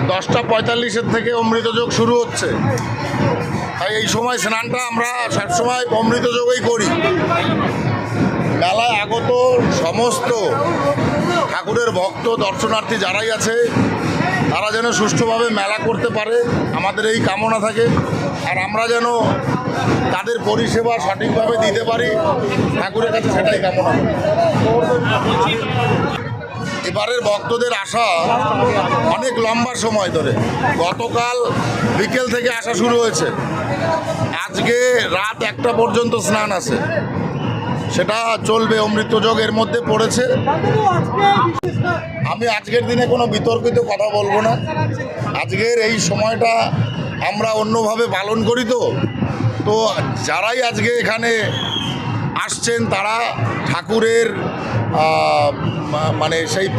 10:45 থেকে অমৃতযোগ শুরু হচ্ছে, তাই এই সময় স্নানটা আমরা সবসময় অমৃতযোগই করি। মেলায় আগত সমস্ত ঠাকুরের ভক্ত দর্শনার্থী যারাই আছে তারা যেন সুষ্ঠুভাবে মেলা করতে পারে, আমাদের এই কামনা থাকে। আর আমরা যেন তাদের পরিষেবা সঠিকভাবে দিতে পারি, ঠাকুরের কাছে সেটাই কামনা করি। এবারের ভক্তদের আসা অনেক লম্বা সময় ধরে, গতকাল বিকেল থেকে আসা শুরু হয়েছে, আজকে রাত 1টা পর্যন্ত স্নান আছে, সেটা চলবে। অমৃতযোগ এর মধ্যে পড়েছে। আমি আজকের দিনে কোনো বিতর্কিত কথা বলবো না। আজকের এই সময়টা আমরা অন্যভাবে পালন করি, তো যারাই আজকে এখানে আসছেন তারা ঠাকুরের মানে সেই